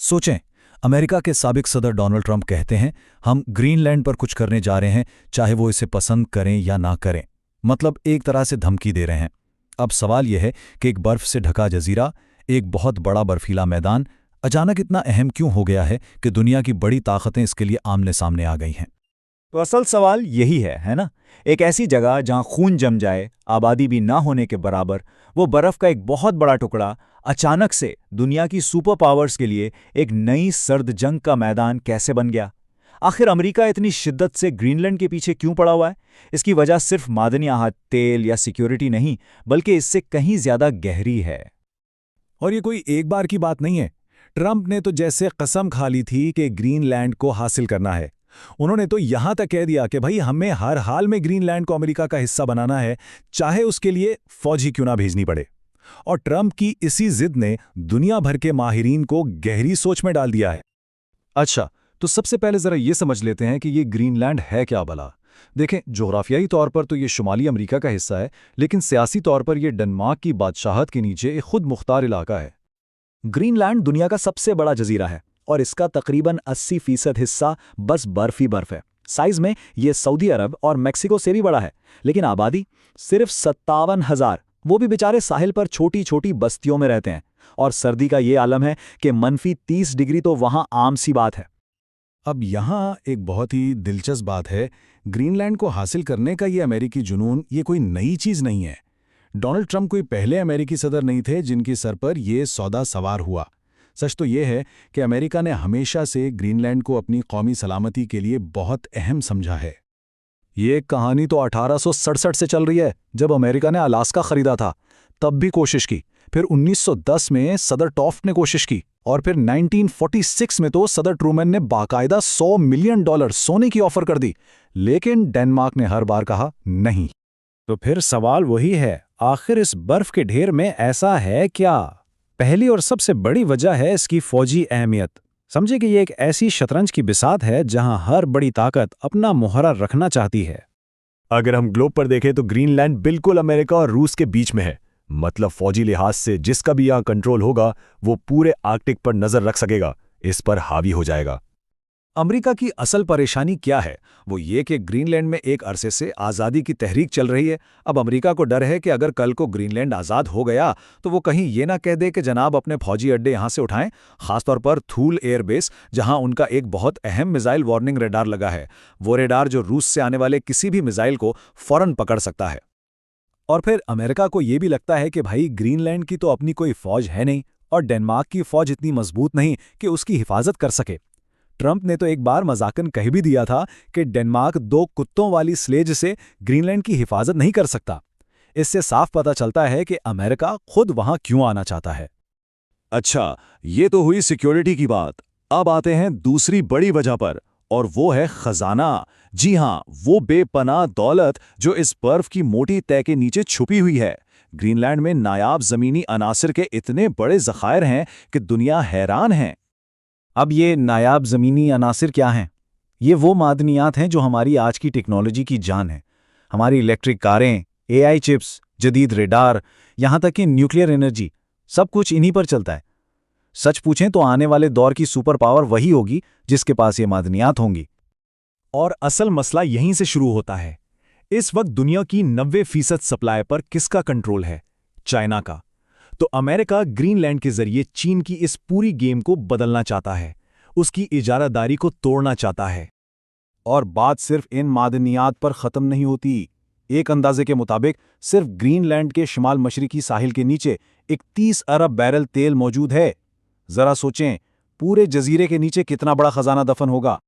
सोचें, अमेरिका के साबिक सदर डोनाल्ड ट्रंप कहते हैं हम ग्रीनलैंड पर कुछ करने जा रहे हैं, चाहे वो इसे पसंद करें या ना करें। मतलब एक तरह से धमकी दे रहे हैं। अब सवाल यह है कि एक बर्फ से ढका जजीरा, एक बहुत बड़ा बर्फीला मैदान, अचानक इतना अहम क्यों हो गया है कि दुनिया की बड़ी ताकतें इसके लिए आमने सामने आ गई हैं। तो असल सवाल यही है ना? एक ऐसी जगह जहां खून जम जाए, आबादी भी ना होने के बराबर, वो बर्फ का एक बहुत बड़ा टुकड़ा अचानक से दुनिया की सुपर पावर्स के लिए एक नई सर्द जंग का मैदान कैसे बन गया? आखिर अमेरिका इतनी शिद्दत से ग्रीनलैंड के पीछे क्यों पड़ा हुआ है? इसकी वजह सिर्फ मादनियात, तेल या सिक्योरिटी नहीं, बल्कि इससे कहीं ज्यादा गहरी है। और ये कोई एक बार की बात नहीं है। ट्रंप ने तो जैसे कसम खा ली थी कि ग्रीनलैंड को हासिल करना है। उन्होंने तो यहां तक कह दिया कि भाई हमें हर हाल में ग्रीनलैंड को अमेरिका का हिस्सा बनाना है, चाहे उसके लिए फौज ही क्यों ना भेजनी पड़े। और ट्रंप की इसी जिद ने दुनिया भर के माहिरीन को गहरी सोच में डाल दिया है। अच्छा, तो सबसे पहले जरा ये समझ लेते हैं कि ये ग्रीनलैंड है क्या भला। देखें, जोग्राफियाई तौर पर तो ये शुमाली अमेरिका का हिस्सा है, लेकिन सियासी तौर पर यह डेनमार्क की बादशाहत के नीचे एक खुद मुख्तार इलाका है। ग्रीनलैंड दुनिया का सबसे बड़ा जजीरा है और इसका तकरीबन 80% हिस्सा बस बर्फ ही बर्फ है। साइज में ये सऊदी अरब और मेक्सिको से भी बड़ा है, लेकिन आबादी सिर्फ 57,000, वो भी बेचारे साहिल पर छोटी छोटी बस्तियों में रहते हैं। और सर्दी का ये आलम है कि -30 डिग्री तो वहां आम सी बात है। अब यहाँ एक बहुत ही दिलचस्प बात है। ग्रीनलैंड को हासिल करने का ये अमेरिकी जुनून ये कोई नई चीज़ नहीं है। डोनाल्ड ट्रंप कोई पहले अमेरिकी सदर नहीं थे जिनकी सर पर ये सौदा सवार हुआ। सच तो ये है कि अमेरिका ने हमेशा से ग्रीनलैंड को अपनी कौमी सलामती के लिए बहुत अहम समझा है। ये कहानी तो 1867 से चल रही है, जब अमेरिका ने अलास्का खरीदा था। तब भी कोशिश की, फिर 1910 में सदर टॉफ्ट ने कोशिश की, और फिर 1946 में तो सदर ट्रूमैन ने बाकायदा $100 मिलियन सोने की ऑफर कर दी। लेकिन डेनमार्क ने हर बार कहा नहीं। तो फिर सवाल वही है, आखिर इस बर्फ के ढेर में ऐसा है क्या? पहली और सबसे बड़ी वजह है इसकी फौजी अहमियत। समझे कि ये एक ऐसी शतरंज की बिसात है जहां हर बड़ी ताकत अपना मोहरा रखना चाहती है। अगर हम ग्लोब पर देखें तो ग्रीनलैंड बिल्कुल अमेरिका और रूस के बीच में है। मतलब फौजी लिहाज से जिसका भी यहाँ कंट्रोल होगा वो पूरे आर्कटिक पर नजर रख सकेगा, इस पर हावी हो जाएगा। अमेरिका की असल परेशानी क्या है? वो ये कि ग्रीनलैंड में एक अरसे से आज़ादी की तहरीक चल रही है। अब अमेरिका को डर है कि अगर कल को ग्रीनलैंड आज़ाद हो गया तो वो कहीं ये ना कह दे कि जनाब अपने फौजी अड्डे यहाँ से उठाएं, खासतौर पर थूल एयरबेस, जहां उनका एक बहुत अहम मिसाइल वार्निंग रेडार लगा है। वो रेडार जो रूस से आने वाले किसी भी मिसाइल को फौरन पकड़ सकता है। और फिर अमेरिका को ये भी लगता है कि भाई ग्रीनलैंड की तो अपनी कोई फौज है नहीं, और डेनमार्क की फौज इतनी मजबूत नहीं कि उसकी हिफाजत कर सके। ट्रंप ने तो एक बार मजाकन कह भी दिया था कि डेनमार्क 2 कुत्तों वाली स्लेज से ग्रीनलैंड की हिफाजत नहीं कर सकता। इससे साफ पता चलता है कि अमेरिका खुद वहां क्यों आना चाहता है। अच्छा, ये तो हुई सिक्योरिटी की बात। अब आते हैं दूसरी बड़ी वजह पर, और वो है खजाना। जी हाँ, वो बेपनाह दौलत जो इस बर्फ की मोटी तह के नीचे छुपी हुई है। ग्रीनलैंड में नायाब जमीनी अनासिर के इतने बड़े ज़खायर हैं कि दुनिया हैरान है। अब ये नायाब ज़मीनी अनासिर क्या हैं? ये वो मादनियात हैं जो हमारी आज की टेक्नोलॉजी की जान है। हमारी इलेक्ट्रिक कारें, AI चिप्स, जदीद रेडार, यहाँ तक कि न्यूक्लियर एनर्जी, सब कुछ इन्हीं पर चलता है। सच पूछें तो आने वाले दौर की सुपर पावर वही होगी जिसके पास ये मादनियात होंगी। और असल मसला यहीं से शुरू होता है। इस वक्त दुनिया की 90% सप्लाई पर किसका कंट्रोल है? चाइना का। तो अमेरिका ग्रीनलैंड के जरिए चीन की इस पूरी गेम को बदलना चाहता है, उसकी इजारादारी को तोड़ना चाहता है। और बात सिर्फ इन मादनियात पर ख़त्म नहीं होती। एक अंदाजे के मुताबिक सिर्फ ग्रीनलैंड के शिमाल मशरिकी साहिल के नीचे 31 अरब बैरल तेल मौजूद है। जरा सोचें, पूरे जजीरे के नीचे कितना बड़ा खजाना दफन होगा।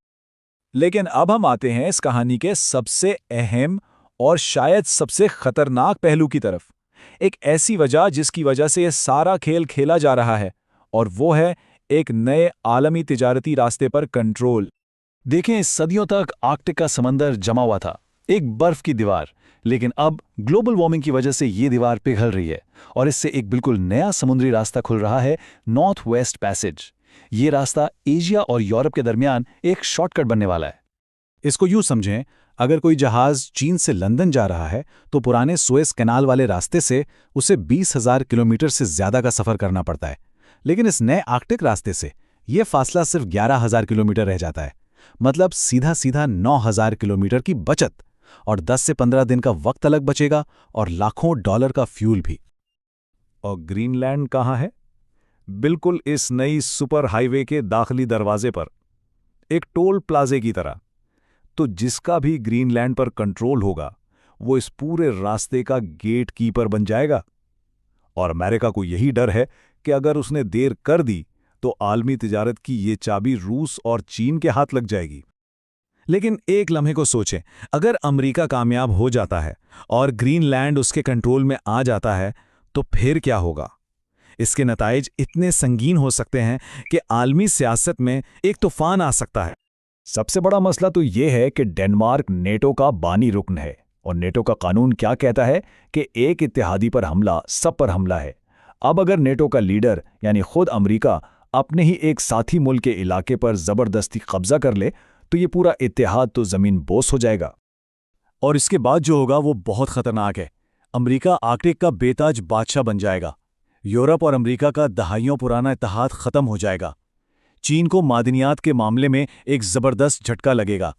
लेकिन अब हम आते हैं इस कहानी के सबसे अहम और शायद सबसे खतरनाक पहलू की तरफ। एक ऐसी वजह जिसकी वजह से यह सारा खेल खेला जा रहा है, और वो है एक नए आलमी तिजारती रास्ते पर कंट्रोल। देखें, सदियों तक आर्कटिक का समंदर जमा हुआ था, एक बर्फ की दीवार। लेकिन अब ग्लोबल वार्मिंग की वजह से ये दीवार पिघल रही है, और इससे एक बिल्कुल नया समुद्री रास्ता खुल रहा है, नॉर्थ वेस्ट पैसेज। ये रास्ता एशिया और यूरोप के दरमियान एक शॉर्टकट बनने वाला है। इसको यूं समझें, अगर कोई जहाज चीन से लंदन जा रहा है तो पुराने सुएज कैनाल वाले रास्ते से उसे 20,000 किलोमीटर से ज्यादा का सफर करना पड़ता है। लेकिन इस नए आर्कटिक रास्ते से ये फासला सिर्फ 11,000 किलोमीटर रह जाता है। मतलब सीधा सीधा 9,000 किलोमीटर की बचत, और 10 से 15 दिन का वक्त अलग बचेगा और लाखों डॉलर का फ्यूल भी। और ग्रीनलैंड कहाँ है? बिल्कुल इस नई सुपर हाईवे के दाखिली दरवाजे पर, एक टोल प्लाजे की तरह। तो जिसका भी ग्रीनलैंड पर कंट्रोल होगा वो इस पूरे रास्ते का गेट कीपर बन जाएगा। और अमेरिका को यही डर है कि अगर उसने देर कर दी तो आलमी तिजारत की ये चाबी रूस और चीन के हाथ लग जाएगी। लेकिन एक लम्हे को सोचें, अगर अमेरिका कामयाब हो जाता है और ग्रीनलैंड उसके कंट्रोल में आ जाता है तो फिर क्या होगा? इसके नताइज इतने संगीन हो सकते हैं कि आलमी सियासत में एक तूफान आ सकता है। सबसे बड़ा मसला तो ये है कि डेनमार्क नेटो का बानी रुकन है, और नेटो का कानून क्या कहता है कि एक इत्तेहादी पर हमला सब पर हमला है। अब अगर नेटो का लीडर यानी खुद अमेरिका अपने ही एक साथी मुल्क के इलाके पर जबरदस्ती कब्जा कर ले तो ये पूरा इत्तेहाद तो जमीन बोस हो जाएगा। और इसके बाद जो होगा वो बहुत खतरनाक है। अमेरिका आर्कटिक का बेताज बादशाह बन जाएगा। यूरोप और अमेरिका का दहाइयों पुराना इत्तेहाद खत्म हो जाएगा। चीन को मादनियात के मामले में एक जबरदस्त झटका लगेगा।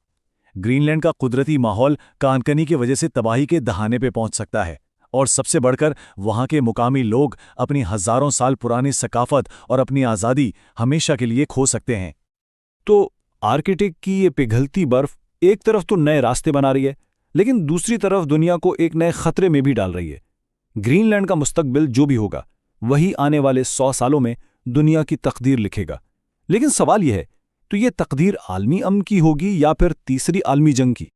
ग्रीनलैंड का कुदरती माहौल कानकनी की वजह से तबाही के दहाने पे पहुंच सकता है, और सबसे बढ़कर वहां के मुकामी लोग अपनी हजारों साल पुरानी सकाफत और अपनी आज़ादी हमेशा के लिए खो सकते हैं। तो आर्कटिक की ये पिघलती बर्फ एक तरफ तो नए रास्ते बना रही है, लेकिन दूसरी तरफ दुनिया को एक नए खतरे में भी डाल रही है। ग्रीनलैंड का मुस्तकबिल जो भी होगा वही आने वाले 100 सालों में दुनिया की तकदीर लिखेगा। लेकिन सवाल यह है, तो ये तकदीर आलमी अमन की होगी या फिर तीसरी आलमी जंग की?